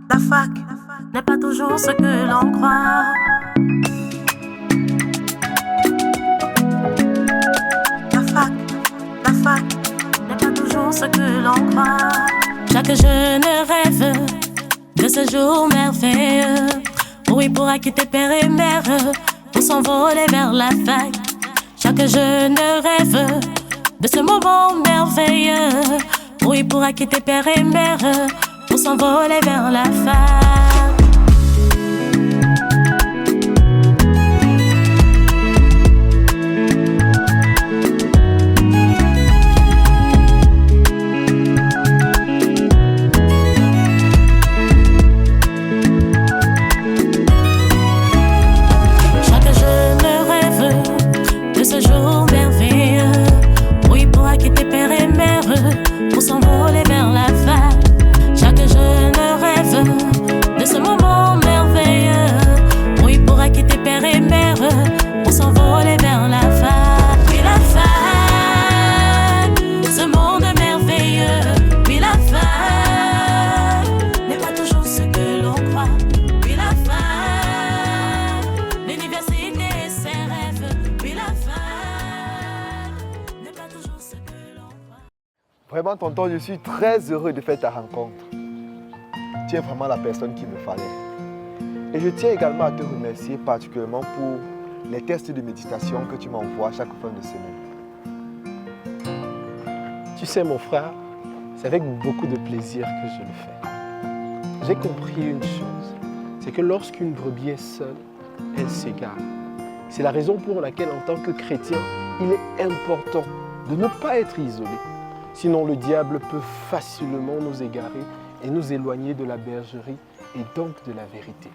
La fac n'est pas toujours ce que l'on croit. La fac n'est pas toujours ce que l'on croit. Chaque jeune rêve de ce jour merveilleux où il pourra quitter père et mère pour s'envoler vers la fac. Chaque jeune rêve de ce moment merveilleux où il pourra quitter père et mère pour s'envoler vers la fac. Chaque jeune rêve de ce jour merveilleux où il pourra quitter père et mère pour s'envoler vers la fac. Chaque jeune rêve de ce moment merveilleux où il pourra quitter père et mère pour s'envoler vers la fac. Puis la fac, ce monde merveilleux. Puis la fac n'est pas toujours ce que l'on croit. Puis la fac, l'université et ses rêves. Puis la fac n'est pas toujours ce que l'on croit. Vraiment, tonton, je suis très heureux de faire ta rencontre. Tu es vraiment la personne qu'il me fallait. Et je tiens également à te remercier particulièrement pour les tests de méditation que tu m'envoies chaque fin de semaine. Tu sais, mon frère, c'est avec beaucoup de plaisir que je le fais. J'ai compris une chose, c'est que lorsqu'une brebis est seule, elle s'égare. C'est la raison pour laquelle, en tant que chrétien, il est important de ne pas être isolé. Sinon, le diable peut facilement nous égarer et nous éloigner de la bergerie et donc de la vérité.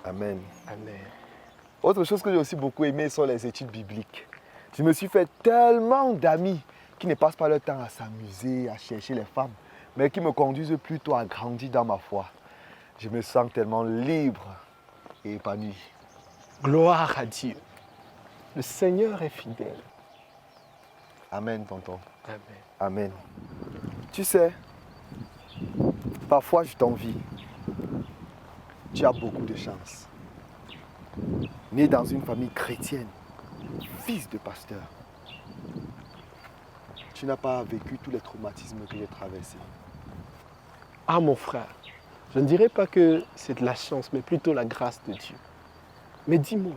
Amen. Amen. Autre chose que j'ai aussi beaucoup aimé sont les études bibliques. Je me suis fait tellement d'amis qui ne passent pas leur temps à s'amuser, à chercher les femmes, mais qui me conduisent plutôt à grandir dans ma foi. Je me sens tellement libre et épanoui. Gloire à Dieu. Le Seigneur est fidèle. Amen, tonton. Amen. Amen. Tu sais, parfois je t'envie. Tu as beaucoup de chance. Né dans une famille chrétienne, fils de pasteur. Tu n'as pas vécu tous les traumatismes que j'ai traversés. Ah, mon frère, je ne dirais pas que c'est de la chance, mais plutôt la grâce de Dieu. Mais dis-moi,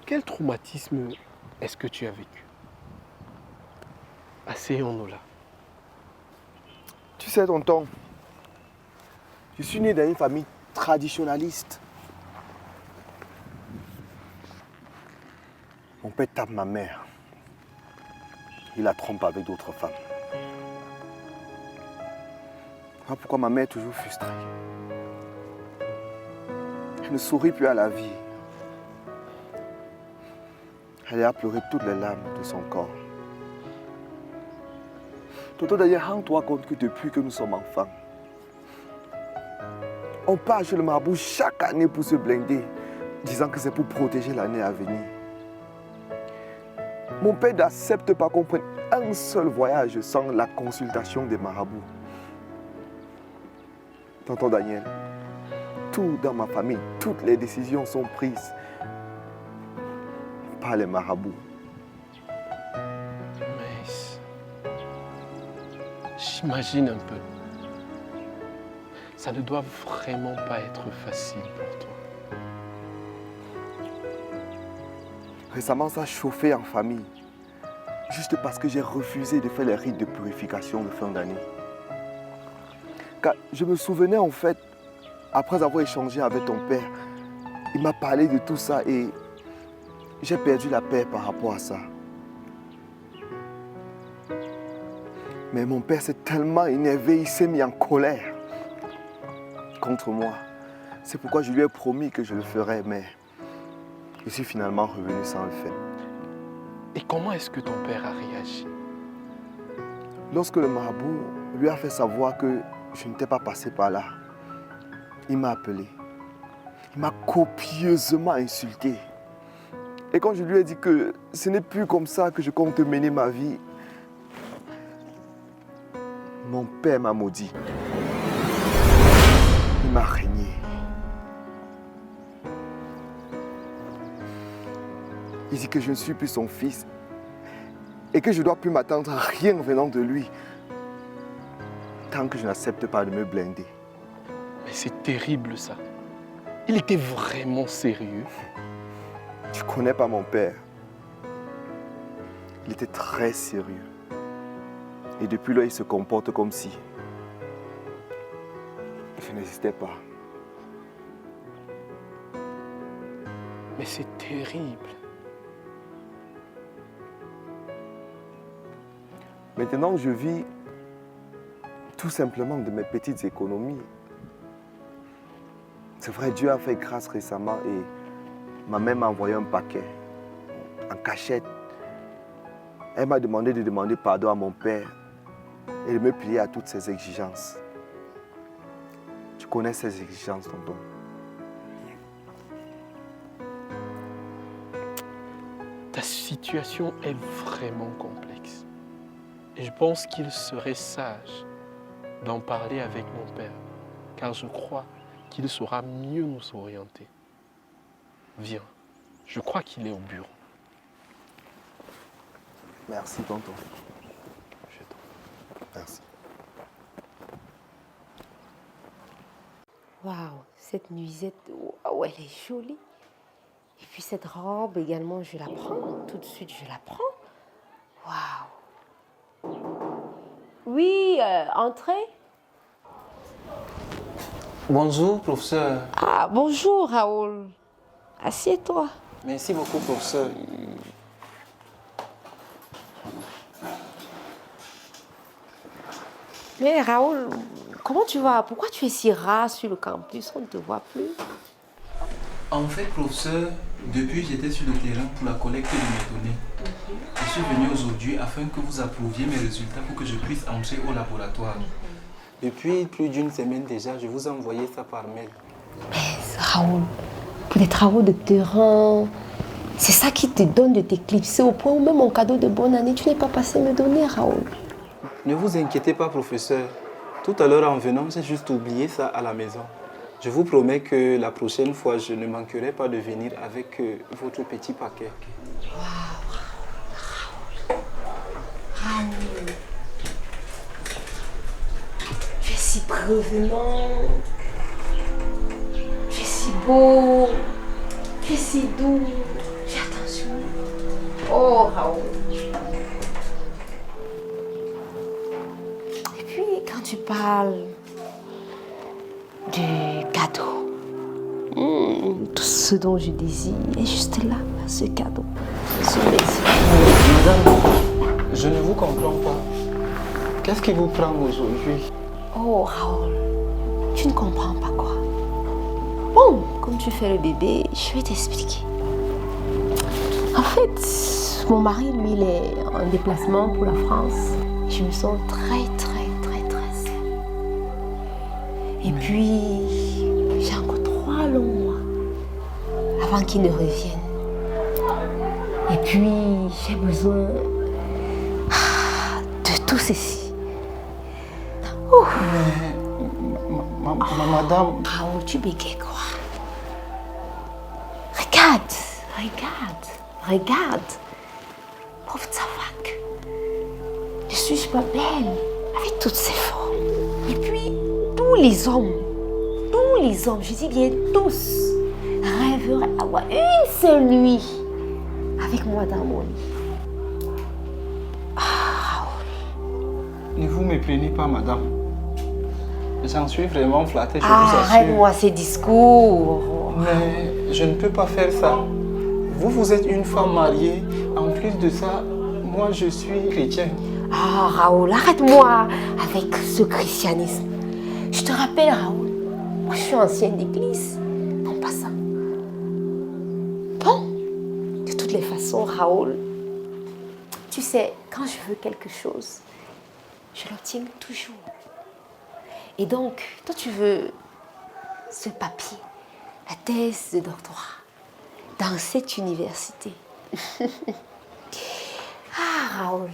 quel traumatisme est-ce que tu as vécu? Asseyons-nous là. Tu sais, tonton, je suis né dans une famille traditionnaliste. Mon père tape ma mère. Il la trompe avec d'autres femmes. Voilà pourquoi ma mère est toujours frustrée. Elle ne sourit plus à la vie. Elle a pleuré toutes les larmes de son corps. Tonton, d'ailleurs, rends-toi compte que depuis que nous sommes enfants, on part chez le marabout chaque année pour se blinder, disant que c'est pour protéger l'année à venir. Mon père n'accepte pas qu'on prenne un seul voyage sans la consultation des marabouts. Tonton Daniel, tout dans ma famille, toutes les décisions sont prises par les marabouts. Mais j'imagine un peu. Ça ne doit vraiment pas être facile pour toi. Récemment, ça a chauffé en famille, juste parce que j'ai refusé de faire les rites de purification de fin d'année. Car je me souvenais en fait, après avoir échangé avec ton père, il m'a parlé de tout ça et j'ai perdu la paix par rapport à ça. Mais mon père s'est tellement énervé, il s'est mis en colère contre moi. C'est pourquoi je lui ai promis que je le ferais, mais je suis finalement revenu sans le faire. Et comment est-ce que ton père a réagi? Lorsque le marabout lui a fait savoir que je n'étais pas passé par là, il m'a appelé. Il m'a copieusement insulté. Et quand je lui ai dit que ce n'est plus comme ça que je compte mener ma vie, Mon père m'a maudit. Il m'a régné. Il dit que je ne suis plus son fils et que je ne dois plus m'attendre à rien venant de lui tant que je n'accepte pas de me blinder. Mais c'est terrible ça. Il était vraiment sérieux. Tu connais pas mon père. Il était très sérieux. Et depuis là, il se comporte comme si je n'existais pas. Mais c'est terrible. Maintenant, je vis tout simplement de mes petites économies. C'est vrai, Dieu a fait grâce récemment et m'a même envoyé un paquet en cachette. Elle m'a demandé de demander pardon à mon père et de me plier à toutes ses exigences. Tu connais ces exigences, tonton? Ta situation est vraiment complexe. Et je pense qu'il serait sage d'en parler avec mon père, car je crois qu'il saura mieux nous orienter. Viens, je crois qu'il est au bureau. Merci, tonton. Merci. Waouh, cette nuisette, waouh, elle est jolie. Et puis cette robe également, je la prends. Tout de suite, je la prends. Waouh. Oui, entrez. Bonjour, professeur. Ah, bonjour, Raoul. Assieds-toi. Merci beaucoup, professeur. Mais Raoul, comment tu vas? Pourquoi tu es si rare sur le campus? On ne te voit plus. En fait, professeur, depuis j'étais sur le terrain pour la collecte de mes données. Je suis venu aujourd'hui afin que vous approuviez mes résultats pour que je puisse entrer au laboratoire. Depuis plus d'une semaine déjà, je vous ai envoyé ça par mail. Mais Raoul, pour des travaux de terrain, c'est ça qui te donne de t'éclipser au point où même mon cadeau de bonne année, tu n'es pas passé me donner, Raoul. Ne vous inquiétez pas, professeur. Tout à l'heure en venant, j'ai juste oublié ça à la maison. Je vous promets que la prochaine fois, je ne manquerai pas de venir avec votre petit paquet. Raoul, tu es si prévenant, tu es si beau, tu es si doux. Fais attention. Oh, Raoul. Et puis, quand tu parles du cadeau, tout ce dont je désire est juste là, ce cadeau. Sur mes yeux. Madame, je ne vous comprends pas. Qu'est-ce qui vous prend aujourd'hui? Oh, Raoul, tu ne comprends pas quoi? Bon, comme tu fais le bébé, je vais t'expliquer. En fait, mon mari, lui, il est en déplacement pour la France. Je me sens très seule. Et puis, j'ai encore 3 longs mois avant qu'il ne revienne. Et puis, j'ai besoin de tout ceci. Mais, madame... Raoul, tu bégayes quoi? Regarde. Pauvre Tsavak. Ne suis-je pas belle avec toutes ces formes? Et puis, tous les hommes, je dis bien tous, rêveraient d'avoir une seule nuit avec moi dans mon lit. Ah, Raoul. Ne vous méprenez pas, madame. J'en suis vraiment flatté, je vous assure. Arrête-moi ces discours. Mais je ne peux pas faire ça. Vous êtes une femme mariée. En plus de ça, moi, je suis chrétien. Ah, Raoul, arrête-moi avec ce christianisme. Je te rappelle, Raoul, moi, je suis ancienne d'église. En passant. Bon, de toutes les façons, Raoul, tu sais, quand je veux quelque chose, je l'obtiens toujours. Et donc, toi, tu veux ce papier, la thèse de doctorat, dans cette université. Ah, Raoul.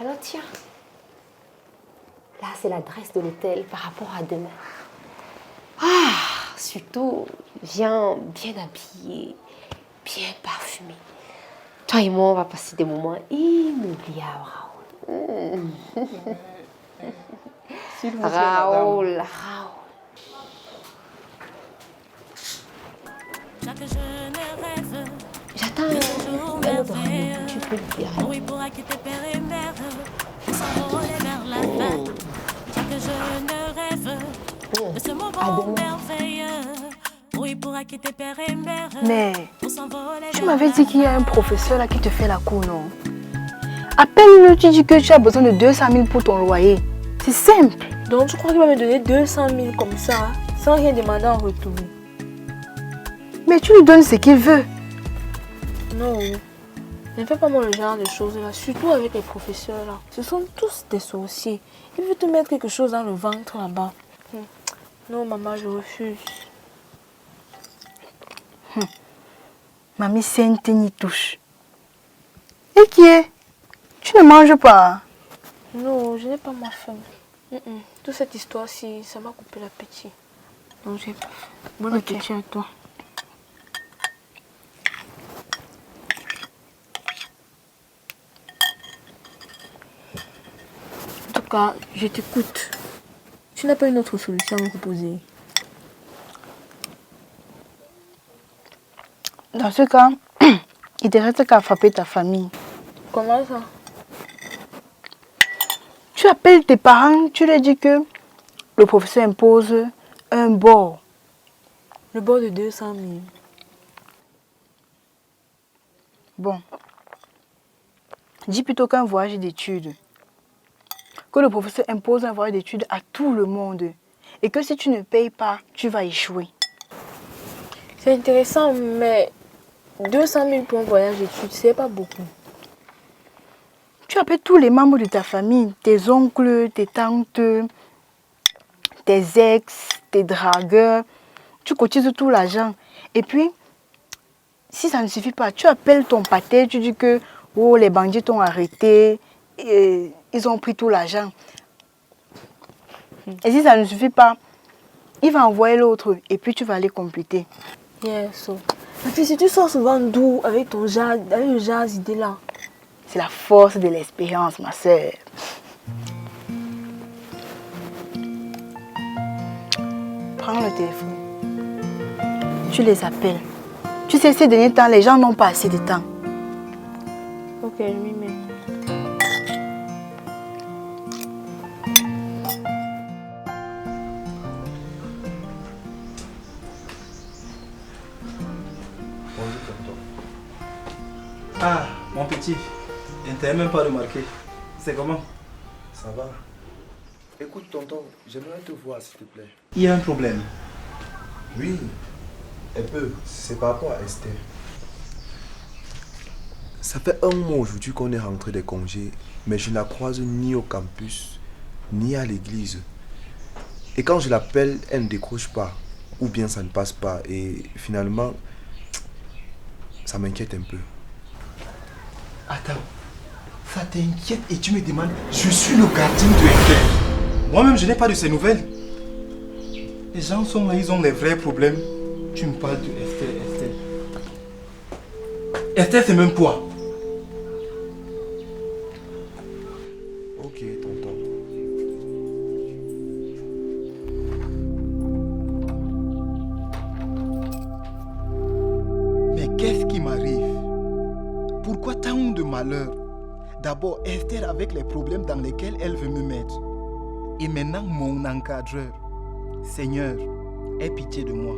Alors tiens, là c'est l'adresse de l'hôtel par rapport à demain. Ah, surtout, viens bien habillé, bien parfumé. Toi et moi, on va passer des moments inoubliables, Raoul. S'il vous plaît, madame. Raoul. Chaque jeune rêve J'attends de ce jour un autre rendez-vous. merveilleux. Tu peux le dire. Oui, pourra quitter père et mère pour s'envoler vers la fin. Chaque jeune rêve de ce moment merveilleux. Oui, pourra quitter père et mère Mais pour s'envoler tu vers m'avais la dit qu'il y a fin. un professeur là qui te fait la cour, non? Appelle-le, tu dis que tu as besoin de 200 000 pour ton loyer. C'est simple. Donc tu crois qu'il va me donner 200 000 comme ça, sans rien demander en retour? Mais tu lui donnes ce qu'il veut. Non, ne fais pas moi le genre de choses là, surtout avec les professeurs là. Ce sont tous des sorciers. Ils veulent te mettre quelque chose dans le ventre là-bas. Non maman, je refuse. Mamie Sainte n'y touche. Et qui est? Tu ne manges pas? Non, je n'ai pas ma faim. Toute cette histoire-ci, ça m'a coupé l'appétit. Donc j'ai pas faim. Bon appétit à toi. En tout cas, je t'écoute. Tu n'as pas une autre solution à me proposer? Dans ce cas, il te reste qu'à frapper ta famille. Comment ça? Tu appelles tes parents, tu leur dis que le professeur impose un bord. Le bord de 200 000. Bon. Dis plutôt qu'un voyage d'études. Que le professeur impose un voyage d'études à tout le monde. Et que si tu ne payes pas, tu vas échouer. C'est intéressant, mais 200 000 pour un voyage d'études, c'est pas beaucoup. Tu appelles tous les membres de ta famille, tes oncles, tes tantes, tes ex, tes dragueurs. Tu cotises tout l'argent. Et puis, si ça ne suffit pas, tu appelles ton pâté, tu dis que oh, les bandits t'ont arrêté, et ils ont pris tout l'argent. Et si ça ne suffit pas, il va envoyer l'autre et puis tu vas aller compléter. Yes, so. Et puis si tu sors souvent d'où avec ton genre, avec le genre d'idée là? C'est la force de l'expérience, ma soeur. Prends le téléphone. Tu les appelles. Tu sais, ces derniers temps, les gens n'ont pas assez de temps. Ok, je m'y mets. Ah, mon petit, je ne t'ai même pas remarqué. C'est comment? Ça va. Écoute, tonton, j'aimerais te voir, s'il te plaît. Il y a un problème. Oui, un peu. C'est par rapport à Esther. Ça fait un mois aujourd'hui qu'on est rentré des congés, mais je ne la croise ni au campus, ni à l'église. Et quand je l'appelle, elle ne décroche pas. Ou bien ça ne passe pas. Et finalement, ça m'inquiète un peu. Attends, ça t'inquiète et tu me demandes, je suis le gardien de Esther. Moi-même, je n'ai pas de ces nouvelles. Les gens sont là, ils ont les vrais problèmes. Tu me parles de Esther. Esther, c'est même quoi? Ok, tonton. Mais qu'est-ce qui m'arrive? Pourquoi tant de malheur? D'abord, Esther avec les problèmes dans lesquels elle veut me mettre. Et maintenant, mon encadreur. Seigneur, aie pitié de moi.